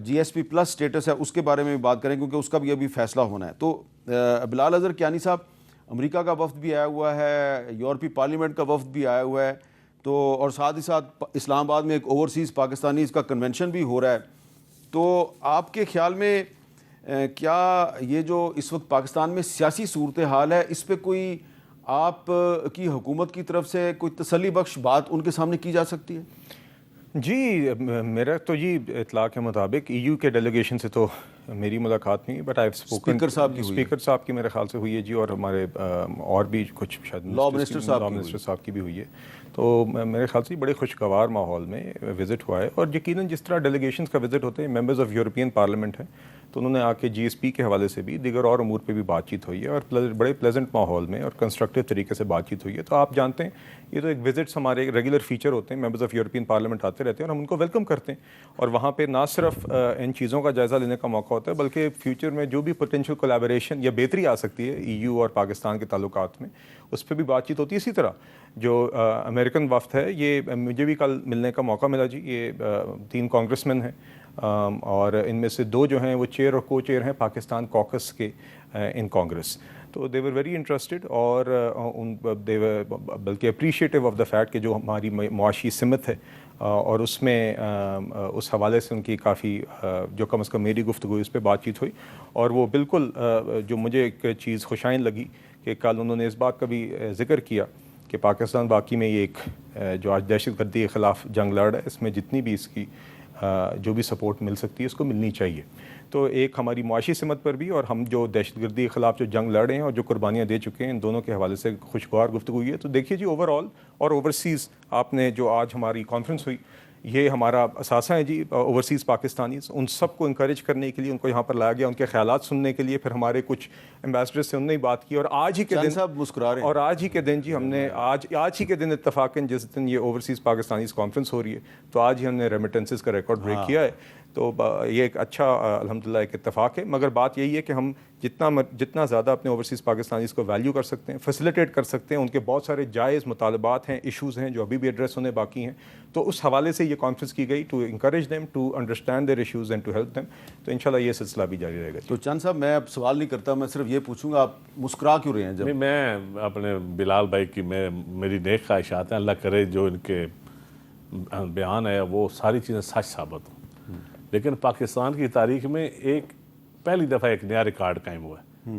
جی ایس پی پلس سٹیٹس ہے اس کے بارے میں بھی بات کریں کیونکہ اس کا بھی ابھی فیصلہ ہونا ہے. تو بلال اظہر کیانی صاحب، امریکہ کا وفد بھی آیا ہوا ہے، یورپی پارلیمنٹ کا وفد بھی آیا ہوا ہے، تو اور ساتھ ہی ساتھ اسلام آباد میں ایک اوورسیز پاکستانیز کا کنونشن بھی ہو رہا ہے. تو آپ کے خیال میں کیا یہ جو اس وقت پاکستان میں سیاسی صورتحال ہے اس پہ کوئی آپ کی حکومت کی طرف سے کوئی تسلی بخش بات ان کے سامنے کی جا سکتی ہے؟ جی میرا تو یہ اطلاع کے مطابق ای یو کے ڈیلیگیشن سے تو میری ملاقات نہیں، but I have spoken speaker صاحب کی میرے خیال سے ہوئی ہے جی، اور ہمارے اور بھی کچھ شاید لا منسٹر صاحب کی بھی ہوئی ہے. تو میرے خیال سے بڑے خوشگوار ماحول میں وزٹ ہوا ہے. اور یقیناً جس طرح ڈیلیگیشنز کا وزٹ ہوتے ہیں، ممبرز آف یورپین پارلیمنٹ ہیں تو انہوں نے آ کے جی ایس پی کے حوالے سے بھی دیگر اور امور پہ بھی بات چیت ہوئی ہے، اور بڑے پلیزنٹ ماحول میں اور کنسٹرکٹیو طریقے سے بات چیت ہوئی ہے. تو آپ جانتے ہیں یہ تو ایک وزٹس ہمارے ریگولر فیچر ہوتے ہیں، ممبرز آف یورپین پارلیمنٹ آتے رہتے ہیں اور ہم ان کو ویلکم کرتے ہیں. اور وہاں پہ نہ صرف ان چیزوں کا جائزہ لینے کا موقع ہوتا ہے بلکہ فیوچر میں جو بھی پوٹینشیل کولیبریشن یا بہتری آ سکتی ہے ای یو اور پاکستان کے تعلقات میں اس پہ بھی بات چیت ہوتی ہے. اسی طرح جو امریکن وفد ہے یہ مجھے بھی کل ملنے کا موقع ملا جی. یہ 3 کانگریس مین ہیں اور ان میں سے 2 جو ہیں وہ چیئر اور کو چیئر ہیں پاکستان کوکس کے ان کانگریس. تو دے ور ویری انٹرسٹڈ اور دے ور بلکہ اپریشیٹیو آف دا فیکٹ کہ جو ہماری معاشی سمت ہے اور اس میں اس حوالے سے ان کی کافی جو کم از کم میری گفتگو اس پہ بات چیت ہوئی. اور وہ بالکل جو مجھے ایک چیز خوشائن لگی کہ کل انہوں نے اس بات کا بھی ذکر کیا کہ پاکستان واقعی میں یہ ایک جو آج دہشت گردی کے خلاف جنگ لڑ رہا ہے اس میں جتنی بھی اس کی جو بھی سپورٹ مل سکتی ہے اس کو ملنی چاہیے. تو ایک ہماری معاشی سمت پر بھی اور ہم جو دہشت گردی کے خلاف جو جنگ لڑ رہے ہیں اور جو قربانیاں دے چکے ہیں ان دونوں کے حوالے سے خوشگوار گفتگو ہوئی ہے. تو دیکھیے جی اوور آل اور اوورسیز آپ نے جو آج ہماری کانفرنس ہوئی یہ ہمارا اثاثہ ہے جی اوورسیز پاکستانیز، ان سب کو انکریج کرنے کے لیے ان کو یہاں پر لایا گیا، ان کے خیالات سننے کے لیے. پھر ہمارے کچھ ایمبیسڈر سے انہوں نے بات کی اور آج ہی کے دن صاحب مسکرا رہے ہیں، اور آج ہی کے دن جی ہم نے آج ہی کے دن اتفاقاً جس دن یہ اوورسیز پاکستانیز کانفرنس ہو رہی ہے تو آج ہی ہم نے ریمیٹنسز کا ریکارڈ بریک کیا ہے. تو یہ ایک اچھا الحمدللہ ایک اتفاق ہے. مگر بات یہی ہے کہ ہم جتنا زیادہ اپنے اوورسیز پاکستانیز کو ویلیو کر سکتے ہیں، فیسیلیٹیٹ کر سکتے ہیں، ان کے بہت سارے جائز مطالبات ہیں، ایشوز ہیں جو ابھی بھی ایڈریس ہونے باقی ہیں. تو اس حوالے سے یہ کانفرنس کی گئی to encourage them to understand their issues and to help them. تو انشاءاللہ یہ سلسلہ بھی جاری رہے گا. تو چند صاحب میں اب سوال نہیں کرتا، میں صرف یہ پوچھوں گا آپ مسکرا کیوں رہے ہیں؟ جب میں اپنے بلال بھائی کی میری نیک خواہشات ہیں، اللہ کرے جو ان کے بیان ہے وہ ساری چیزیں سچ ثابت ہوں. لیکن پاکستان کی تاریخ میں پہلی دفعہ ایک نیا ریکارڈ قائم ہوا ہے.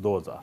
2000।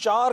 4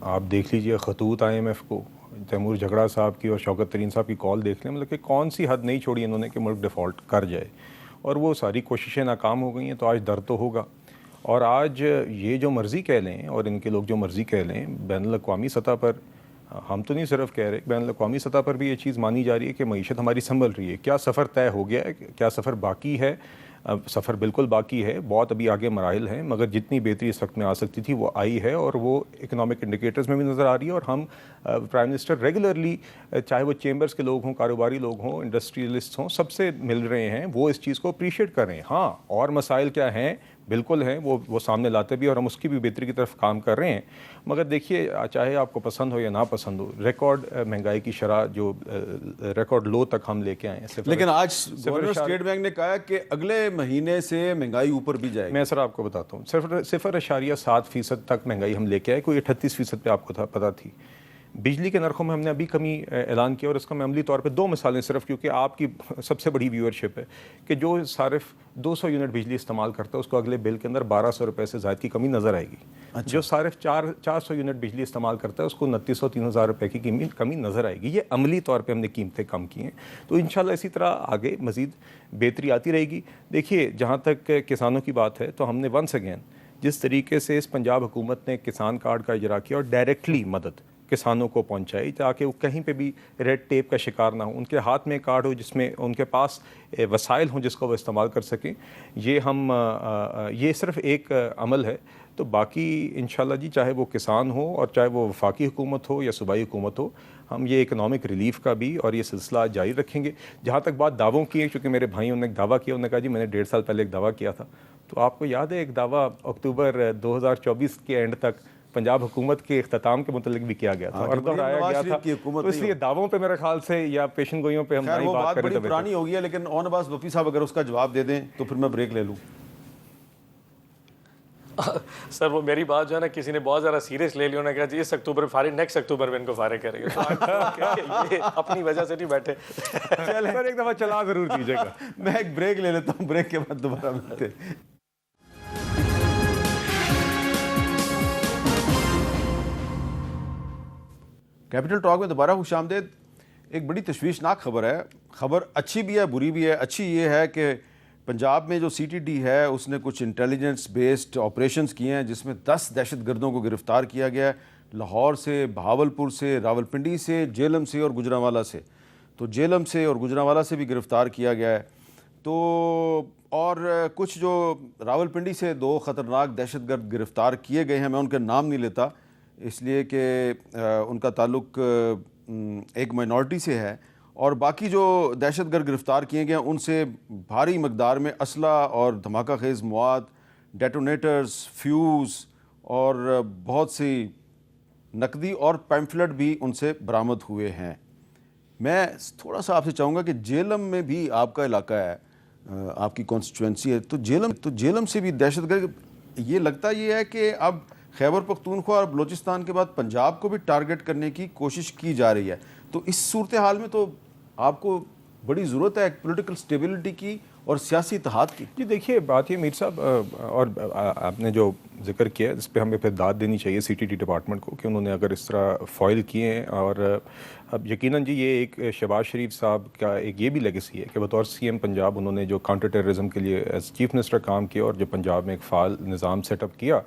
آپ دیکھ لیجئے خطوط IMF کو، تیمور جھگڑا صاحب کی اور شوکت ترین صاحب کی کال دیکھ لیں، مطلب کہ کون سی حد نہیں چھوڑی انہوں نے کہ ملک ڈیفالٹ کر جائے، اور وہ ساری کوششیں ناکام ہو گئی ہیں. تو آج در تو ہوگا. اور آج یہ جو مرضی کہہ لیں اور ان کے لوگ جو مرضی کہہ لیں، بین الاقوامی سطح پر ہم تو نہیں صرف کہہ رہے، بین الاقوامی سطح پر بھی یہ چیز مانی جا رہی ہے کہ معیشت ہماری سنبھل رہی ہے. کیا سفر طے ہو گیا ہے؟ کیا سفر باقی ہے؟ سفر بالکل باقی ہے، بہت ابھی آگے مراحل ہیں، مگر جتنی بہتری اس وقت میں آ سکتی تھی وہ آئی ہے، اور وہ اکنامک انڈیکیٹرز میں بھی نظر آ رہی ہے. اور ہم پرائم منسٹر ریگولرلی، چاہے وہ چیمبرز کے لوگ ہوں، کاروباری لوگ ہوں، انڈسٹریلسٹ ہوں، سب سے مل رہے ہیں، وہ اس چیز کو اپریشیٹ کر رہے ہیں. ہاں، اور مسائل کیا ہیں بالکل ہیں، وہ سامنے لاتے بھی، اور ہم اس کی بھی بہتری کی طرف کام کر رہے ہیں. مگر دیکھیے، چاہے آپ کو پسند ہو یا نہ پسند ہو، ریکارڈ مہنگائی کی شرح جو ریکارڈ لو تک ہم لے کے آئے ہیں. لیکن آج گورنر اسٹیٹ بینک نے کہا کہ اگلے مہینے سے مہنگائی اوپر بھی جائے گی. میں سر آپ کو بتاتا ہوں، 0.7% تک مہنگائی ہم لے کے آئے. کوئی 38% پہ آپ کو پتہ تھی. بجلی کے نرخوں میں ہم نے ابھی کمی اعلان کیا، اور اس کا میں عملی طور پہ 2 مثالیں صرف، کیونکہ آپ کی سب سے بڑی ویورشپ ہے، کہ جو صارف 200 یونٹ بجلی استعمال کرتا ہے اس کو اگلے بل کے اندر 1200 روپے سے زائد کی کمی نظر آئے گی. جو صارف 400 یونٹ بجلی استعمال کرتا ہے اس کو 2900-3000 روپے کی کمی نظر آئے گی. یہ عملی طور پہ ہم نے قیمتیں کم کی ہیں. تو انشاءاللہ اسی طرح آگے مزید بہتری آتی رہے گی. دیکھیے، جہاں تک کسانوں کی بات ہے تو ہم نے ونس اگین جس طریقے سے اس پنجاب حکومت نے کسان کارڈ کا اجرا کیا اور ڈائریکٹلی مدد کسانوں کو پہنچائی، تاکہ وہ کہیں پہ بھی ریڈ ٹیپ کا شکار نہ ہوں، ان کے ہاتھ میں کارڈ ہو جس میں ان کے پاس وسائل ہوں جس کو وہ استعمال کر سکیں. یہ صرف ایک عمل ہے. تو باقی انشاءاللہ جی، چاہے وہ کسان ہو اور چاہے وہ وفاقی حکومت ہو یا صوبائی حکومت ہو، ہم یہ اکنامک ریلیف کا بھی اور یہ سلسلہ جاری رکھیں گے. جہاں تک بات دعووں کی ہے، چونکہ میرے بھائیوں نے ایک دعویٰ کیا، انہوں نے کہا جی میں نے 1.5 سال پہلے ایک دعویٰ کیا تھا. تو آپ کو یاد ہے ایک دعویٰ اکتوبر 2024 کے اینڈ تک پنجاب حکومت کے اختتام کے متعلق بھی کیا گیا تھا اور دہرایا گیا تھا. تو اس لیے دعووں پہ میرے خیال سے یا پیشن گوئیوں پہ ہم نہیں بات کریں. بڑی پرانی ہو گئی ہے، لیکن اون عباس بپی صاحب اگر اس کا جواب دے دیں تو پھر میں بریک لے لوں. سر وہ میری بات جو ہے نا کسی نے بہت زیادہ سیریس لے لیا، انہوں نے کہا جی اس اکتوبر میں فارغ، نیکسٹ اکتوبر میں ان کو فارغ کریں گے. یہ اپنی وجہ سے نہیں بیٹھے. چلیں سر، ایک دفعہ چلا ضرور دیجیے گا. میں ایک بریک لے لیتا ہوں، بریک کے بعد دوبارہ ملتے ہیں. کیپٹل ٹاک میں دوبارہ خوش آمدید. ایک بڑی تشویشناک خبر ہے. خبر اچھی بھی ہے، بری بھی ہے. اچھی یہ ہے کہ پنجاب میں جو CTD ہے اس نے کچھ انٹیلیجنس بیسڈ آپریشنز کیے ہیں، جس میں 10 دہشت گردوں کو گرفتار کیا گیا ہے، لاہور سے، بہاولپور سے، راولپنڈی سے، جہلم سے اور گوجرانوالہ سے. تو جہلم سے اور گوجرانوالہ سے بھی گرفتار کیا گیا ہے. تو اور کچھ جو راولپنڈی سے 2 خطرناک دہشت گرد گرفتار کیے گئے ہیں، میں ان کے نام نہیں لیتا اس لیے کہ ان کا تعلق ایک مائنورٹی سے ہے. اور باقی جو دہشت گرد گرفتار کیے گئے ہیں ان سے بھاری مقدار میں اسلحہ اور دھماکہ خیز مواد، ڈیٹونیٹرز، فیوز اور بہت سی نقدی اور پیمفلٹ بھی ان سے برآمد ہوئے ہیں. میں تھوڑا سا آپ سے چاہوں گا کہ جہلم میں بھی آپ کا علاقہ ہے، آپ کی کانسٹیچوئنسی ہے، تو جہلم سے بھی دہشت گرد، یہ لگتا یہ ہے کہ اب خیبر پختونخوا اور بلوچستان کے بعد پنجاب کو بھی ٹارگٹ کرنے کی کوشش کی جا رہی ہے. تو اس صورتحال میں تو آپ کو بڑی ضرورت ہے پولیٹیکل سٹیبلٹی کی اور سیاسی اتحاد کی. جی دیکھیے، بات یہ میر صاحب، اور آپ نے جو ذکر کیا اس پہ ہمیں پھر داد دینی چاہیے CTD ڈپارٹمنٹ کو کہ انہوں نے اگر اس طرح فائل کیے ہیں. اور اب یقیناً جی یہ ایک شہباز شریف صاحب کا ایک یہ بھی لیگیسی ہے کہ بطور CM پنجاب انہوں نے جو کاؤنٹر ٹیررزم کے لیے ایز چیف منسٹر کام کیا اور جو پنجاب میں ایک فعال نظام سیٹ اپ کیا.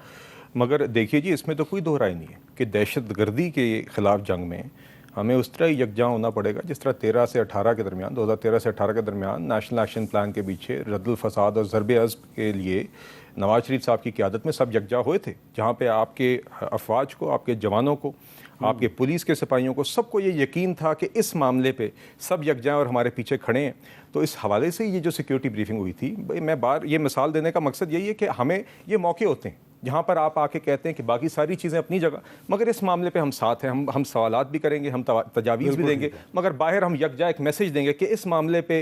مگر دیکھیے جی، اس میں تو کوئی دو رائے نہیں ہے کہ دہشت گردی کے خلاف جنگ میں ہمیں اس طرح یکجا ہونا پڑے گا جس طرح 13 سے 18 کے درمیان 2013 سے 18 کے درمیان نیشنل ایکشن پلان کے پیچھے رد الفساد اور ضرب عزب کے لیے نواز شریف صاحب کی قیادت میں سب یکجا ہوئے تھے، جہاں پہ آپ کے افواج کو، آپ کے جوانوں کو، آپ کے پولیس کے سپاہیوں کو، سب کو یہ یقین تھا کہ اس معاملے پہ سب یکجا اور ہمارے پیچھے کھڑے ہیں. تو اس حوالے سے یہ جو سیکیورٹی بریفنگ ہوئی تھی، میں یہ مثال دینے کا مقصد یہی ہے کہ ہمیں یہ موقع ہوتے ہیں جہاں پر آپ آ کے کہتے ہیں کہ باقی ساری چیزیں اپنی جگہ، مگر اس معاملے پہ ہم ساتھ ہیں، ہم سوالات بھی کریں گے، ہم تجاویز بھی دیں گے، مگر باہر ہم یکجا ایک میسج دیں گے کہ اس معاملے پہ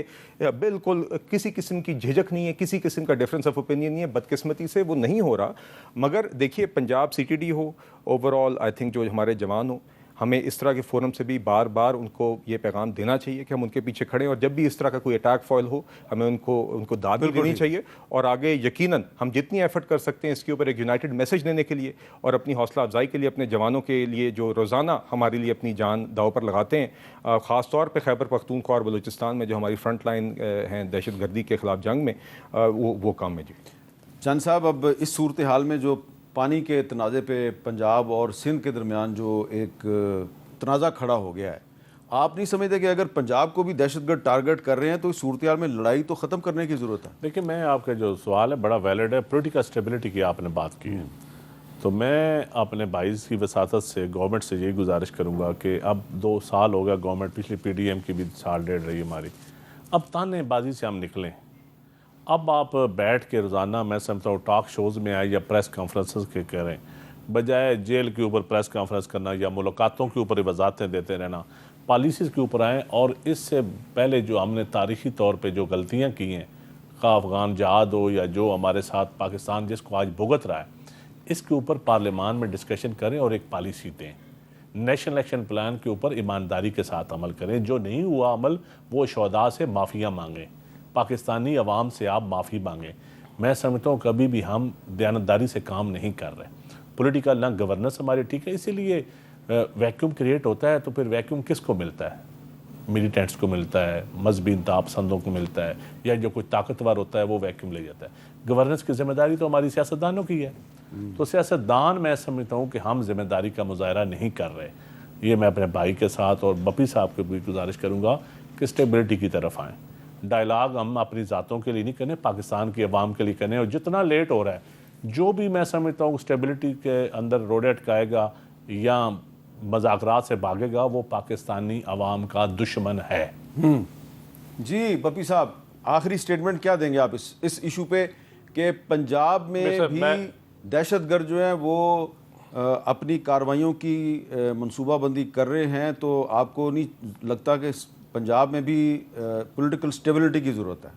بالکل کسی قسم کی جھجک نہیں ہے، کسی قسم کا ڈفرینس آف اوپینین نہیں ہے. بدقسمتی سے وہ نہیں ہو رہا. مگر دیکھیے، Punjab CTD who, over all I think جو ہمارے جوان ہوں، ہمیں اس طرح کے فورم سے بھی بار بار ان کو یہ پیغام دینا چاہیے کہ ہم ان کے پیچھے کھڑے ہیں، اور جب بھی اس طرح کا کوئی اٹیک فائل ہو ہمیں ان کو داد بھی دینی چاہیے، اور آگے یقیناً ہم جتنی ایفرٹ کر سکتے ہیں اس کے اوپر ایک یونائٹڈ میسج دینے کے لیے اور اپنی حوصلہ افزائی کے لیے اپنے جوانوں کے لیے جو روزانہ ہمارے لیے اپنی جان داؤ پر لگاتے ہیں، خاص طور پہ خیبر پختونخوا اور بلوچستان میں جو ہماری فرنٹ لائن ہیں دہشت گردی کے خلاف جنگ میں، وہ کام میں جی۔ چند صاحب، اب اس صورتحال میں جو پانی کے تنازع پہ پنجاب اور سندھ کے درمیان جو ایک تنازع کھڑا ہو گیا ہے، آپ نہیں سمجھتے کہ اگر پنجاب کو بھی دہشت گرد ٹارگٹ کر رہے ہیں تو اس صورتحال میں لڑائی تو ختم کرنے کی ضرورت ہے؟ دیکھیں، میں آپ کا جو سوال ہے بڑا ویلڈ ہے، پولیٹیکل اسٹیبلٹی کی آپ نے بات کی ہے، تو میں اپنے بھائی کی وساطت سے گورنمنٹ سے یہی گزارش کروں گا کہ اب 2 سال ہو گیا گورنمنٹ، پچھلی پی ڈی ایم کی بھی سال ڈیڑھ رہی ہماری، اب تانے بازی سے ہم نکلیں۔ اب آپ بیٹھ کے روزانہ میں سمجھتا ہوں ٹاک شوز میں آئے یا پریس کانفرنسز کے کریں، بجائے جیل کے اوپر پریس کانفرنس کرنا یا ملاقاتوں کے اوپر وضاحتیں دیتے رہنا، پالیسیز کے اوپر آئیں، اور اس سے پہلے جو ہم نے تاریخی طور پہ جو غلطیاں کی ہیں، خواہ افغان جہاد ہو یا جو ہمارے ساتھ پاکستان جس کو آج بھگت رہا ہے، اس کے اوپر پارلیمان میں ڈسکشن کریں اور ایک پالیسی دیں۔ نیشنل ایکشن پلان کے اوپر ایمانداری کے ساتھ عمل کریں، جو نہیں ہوا عمل وہ شہداء سے معافیاں مانگیں، پاکستانی عوام سے آپ معافی مانگیں۔ میں سمجھتا ہوں کبھی بھی ہم دیانتداری سے کام نہیں کر رہے، پولیٹیکل نہ گورننس ہماری ٹھیک ہے، اسی لیے ویکیوم کریٹ ہوتا ہے، تو پھر ویکیوم کس کو ملتا ہے؟ ملیٹنٹس کو ملتا ہے، مذہبی انتہا پسندوں کو ملتا ہے، یا جو کوئی طاقتور ہوتا ہے وہ ویکیوم لے جاتا ہے۔ گورننس کی ذمہ داری تو ہماری سیاستدانوں کی ہے، تو سیاستدان میں سمجھتا ہوں کہ ہم ذمہ داری کا مظاہرہ نہیں کر رہے۔ یہ میں اپنے بھائی کے ساتھ اور بپی صاحب کو بھی گزارش کروں گا کہ اسٹیبلٹی کی طرف آئیں، ڈائلاگ ہم اپنی ذاتوں کے لیے نہیں کریں، پاکستان کی عوام کے لیے کریں، اور جتنا لیٹ ہو رہا ہے جو بھی میں سمجھتا ہوں اسٹیبلٹی کے اندر روڈ اٹکائے گا یا مذاکرات سے بھاگے گا وہ پاکستانی عوام کا دشمن ہے۔ جی بپی صاحب، آخری سٹیٹمنٹ کیا دیں گے آپ اس ایشو پہ کہ پنجاب میں بھی دہشت گرد جو ہیں وہ اپنی کارروائیوں کی منصوبہ بندی کر رہے ہیں، تو آپ کو نہیں لگتا کہ پنجاب میں بھی پولیٹیکل سٹیبلٹی کی ضرورت ہے؟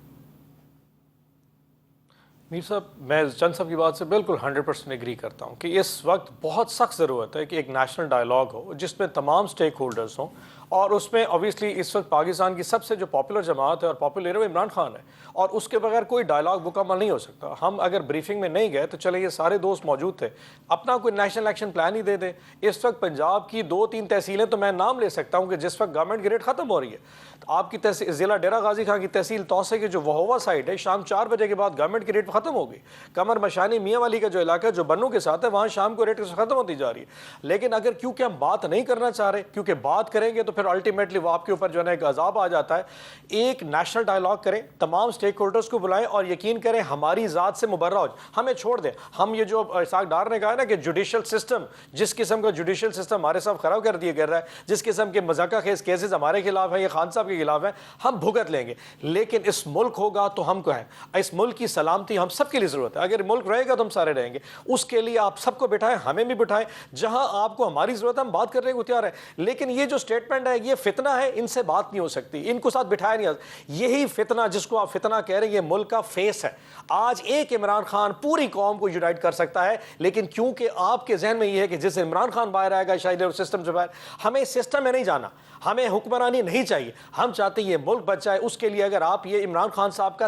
میر صاحب، میں چند صاحب کی بات سے بالکل 100% ایگری کرتا ہوں کہ اس وقت بہت سخت ضرورت ہے کہ ایک نیشنل ڈائلاگ ہو جس میں تمام سٹیک ہولڈرز ہوں، اور اس میں اوبیسلی اس وقت پاکستان کی سب سے جو پاپولر جماعت ہے اور پاپولر لیڈر عمران خان ہے، اور اس کے بغیر کوئی ڈائلاگ مکمل نہیں ہو سکتا۔ ہم اگر بریفنگ میں نہیں گئے تو چلے یہ سارے دوست موجود تھے، اپنا کوئی نیشنل ایکشن پلان ہی دے دیں۔ اس وقت پنجاب کی 2-3 تحصیلیں تو میں نام لے سکتا ہوں کہ جس وقت گورنمنٹ کی ریٹ ختم ہو رہی ہے، آپ کی تحصیل ضلع ڈیرہ غازی خان کی تحصیل توسے کی جو وہوا سائڈ ہے، شام 4 بجے کے بعد گورنمنٹ کی ریٹ ختم ہو گئی۔ قمر مشانی میاں والی کا جو علاقہ جو بنوں کے ساتھ ہے وہاں شام کو ریٹ ختم ہوتی جا رہی ہے، لیکن اگر کیونکہ ہم بات نہیں کرنا چاہ رہے، کیونکہ بات کریں گے تو پھر الٹیمیٹلی وہ آپ کے اوپر جو ہے نا ایک عذاب آ جاتا ہے۔ ایک نیشنل ڈائلاگ کریں، تمام سٹیک ہولڈرز کو بلائیں، اور یقین کریں ہماری ذات سے مبرہ ہو، ہمیں چھوڑ دیں۔ ہم یہ جو اسحاق ڈار نے کہا نا کہ جوڈیشل سسٹم، جس قسم کا جوڈیشل سسٹم ہمارے ساتھ خراب کر دیا کر رہا ہے، جس قسم کے مذاکرہ خیز کیسز ہمارے خلاف ہیں یا خان صاحب کے خلاف ہیں، ہم بھگت لیں گے، لیکن اس ملک ہوگا تو ہم کو ہے، اس ملک کی سلامتی ہم سب کے لیے ضرورت ہے۔ اگر ملک رہے گا تو ہم سارے رہیں گے، اس کے لیے آپ سب کو بٹھائیں، ہمیں بھی بٹھائیں، جہاں آپ کو ہماری ضرورت ہے ہم بات کرنے کو تیار ہے، لیکن یہ جو سٹیٹمنٹ ہے یہ فتنہ ہے، ان سے بات نہیں ہو سکتی، ان کو ساتھ بٹھایا نہیں آتا۔ یہی فتنہ جس کو آپ فتنہ کہہ رہے ہیں یہ ملک کا فیس ہے۔ آج ایک عمران خان پوری قوم کو یونائٹ کر سکتا ہے، لیکن کیونکہ آپ کے ذہن میں یہ ہے کہ جس عمران خان باہر آئے گا شاید سسٹم سے باہر، ہمیں سسٹم میں نہیں جانا، ہمیں حکمرانی نہیں چاہیے، ہم چاہتے ہیں یہ ملک بچ جائے۔ اس کے لیے اگر آپ یہ عمران خان صاحب کا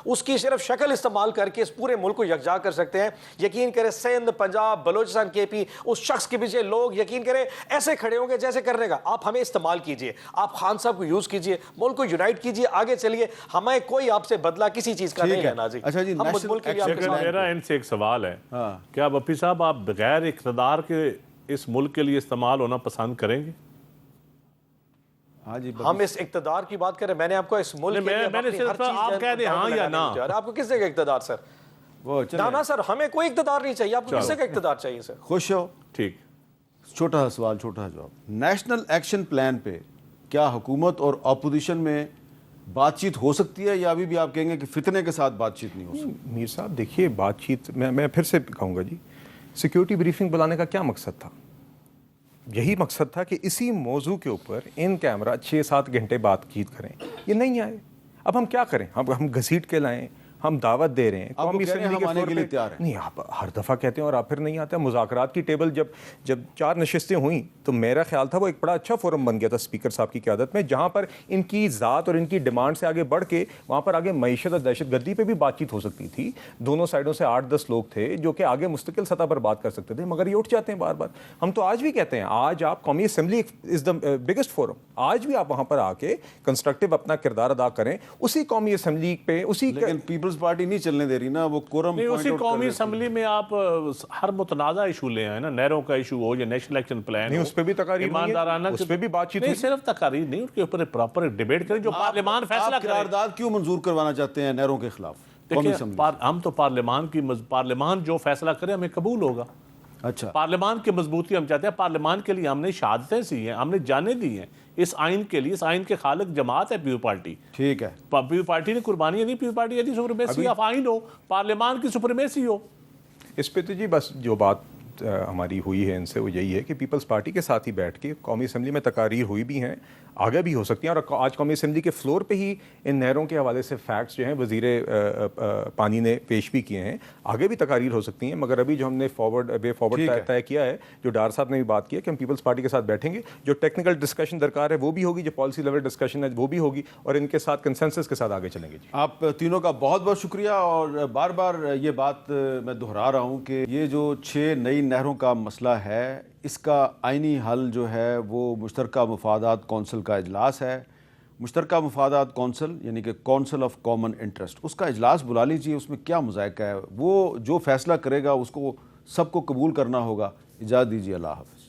اس کی صرف شکل استعمال کر کے اس پورے ملک کو یکجا کر سکتے ہیں، یقین کریں سندھ، پنجاب، بلوچستان، کے پی، اس شخص کے پیچھے لوگ یقین کریں ایسے کھڑے ہوں گے جیسے کرنے کا۔ آپ ہمیں استعمال کیجئے، آپ خان صاحب کو یوز کیجئے، ملک کو یونائٹ کیجئے، آگے چلیے، ہمیں کوئی آپ سے بدلہ کسی چیز کا نہیں لینا جی۔ اچھا جی، میرا ان سے ایک سوال ہے، کیا بپی صاحب آپ بغیر اقتدار کے اس ملک کے لیے استعمال ہونا پسند کریں گے؟ ہم اس اقتدار کی بات کریں، میں نے آپ کو اس ملک کے لیے میں نے صرف آپ کہہ دیں ہاں یا نا۔ آپ کو کس جگہ اقتدار سر؟ نا سر، ہمیں کوئی اقتدار نہیں چاہیے، آپ کو کس جگہ اقتدار چاہیے سر؟ خوش ہو؟ ٹھیک، چھوٹا سا سوال، چھوٹا سا جواب۔ نیشنل ایکشن پلان پہ کیا حکومت اور اپوزیشن میں بات چیت ہو سکتی ہے، یا ابھی بھی آپ کہیں گے کہ فتنے کے ساتھ بات چیت نہیں ہو سکتی؟ میر صاحب دیکھیے، بات چیت میں پھر سے کہوں گا جی، سیکیورٹی بریفنگ بلانے کا کیا مقصد تھا؟ یہی مقصد تھا کہ اسی موضوع کے اوپر ان کیمرہ 6-7 گھنٹے بات چیت کریں، یہ نہیں آئے۔ اب ہم کیا کریں؟ ہم گھسیٹ کے لائیں، ہم دعوت دے رہے ہیں آپ قومی کہہ رہے ہیں اسمبلی ہم کے آنے فلور کے لیے پہ. تیار ہیں. نہیں آپ ہر دفعہ کہتے ہیں اور آپ پھر نہیں آتے. مذاکرات کی ٹیبل جب 4 نشستیں ہوئیں تو میرا خیال تھا وہ ایک بڑا اچھا فورم بن گیا تھا اسپیکر صاحب کی قیادت میں, جہاں پر ان کی ذات اور ان کی ڈیمانڈ سے آگے بڑھ کے وہاں پر آگے معیشت اور دہشت گردی پہ بھی بات چیت ہو سکتی تھی. دونوں سائڈوں سے 8-10 لوگ تھے جو کہ آگے مستقل سطح پر بات کر سکتے تھے, مگر یہ اٹھ جاتے ہیں بار بار. ہم تو آج بھی کہتے ہیں آج آپ قومی assembly is the biggest forum, آج بھی آپ وہاں پر آ کے کنسٹرکٹیو اپنا کردار ادا کریں اسی قومی اسمبلی پہ. اسی لیکن پیپلز پارٹی نہیں چلنے دے رہی نا, وہ کورم نہیں, اسی قومی اسمبلی میں آپ ہر متنازع ایشو لے آئے نا, نہروں کا ایشو ہو یا نیشنل ایکشن پلان نہیں, اس پہ بھی تقاریر ایماندارانہ, اس پہ بھی بات چیت نہیں صرف تقاریر نہیں, ان کے اوپر پراپر ڈیبیٹ کریں جو پارلیمان فیصلہ کرے. قرارداد کیوں منظور کروانا چاہتے ہیں نہروں کے خلاف قومی اسمبلی؟ ہم تو پارلیمان جو فیصلہ کرے ہمیں قبول ہوگا. اچھا, پارلیمان کی مضبوطی ہم چاہتے ہیں. پارلیمان کے لیے ہم نے شہادتیں سی ہیں, ہم نے جانیں دی ہیں اس آئین کے لیے. اس آئین کے خالق جماعت ہے پیپل پارٹی. ٹھیک ہے, پیپل پارٹی نے قربانیاں دی. پیپل پارٹی یعنی سپریمیسی آف آئین ہو, پارلیمان کی سپریمیسی ہو. اس پہ تو جی بس جو بات ہماری ہوئی ہے ان سے وہ یہی ہے کہ پیپلز پارٹی کے ساتھ ہی بیٹھ کے قومی اسمبلی میں تقاریر ہوئی بھی ہیں, آگے بھی ہو سکتی ہیں. اور آج قومی اسمبلی کے فلور پہ ہی ان نہروں کے حوالے سے فیکٹس جو ہیں وزیر پانی نے پیش بھی کیے ہیں, آگے بھی تقاریر ہو سکتی ہیں. مگر ابھی جو ہم نے وے فارورڈ طے کیا ہے, جو ڈار صاحب نے بھی بات کی ہے کہ ہم پیپلز پارٹی کے ساتھ بیٹھیں گے, جو ٹیکنیکل ڈسکشن درکار ہے وہ بھی ہوگی, جو پالیسی لیول ڈسکشن ہے وہ بھی ہوگی, اور ان کے ساتھ کنسنسس کے ساتھ آگے چلیں گے. جی آپ تینوں کا بہت بہت شکریہ. اور بار بار یہ بات میں دہرا رہا ہوں کہ یہ جو 6 نئی نہروں کا مسئلہ ہے, اس کا آئینی حل جو ہے وہ مشترکہ مفادات کونسل کا اجلاس ہے. مشترکہ مفادات کونسل یعنی کہ کونسل آف کامن انٹرسٹ, اس کا اجلاس بلا لیجیے. اس میں کیا مذائقہ ہے, وہ جو فیصلہ کرے گا اس کو سب کو قبول کرنا ہوگا. اجازت دیجیے, اللہ حافظ.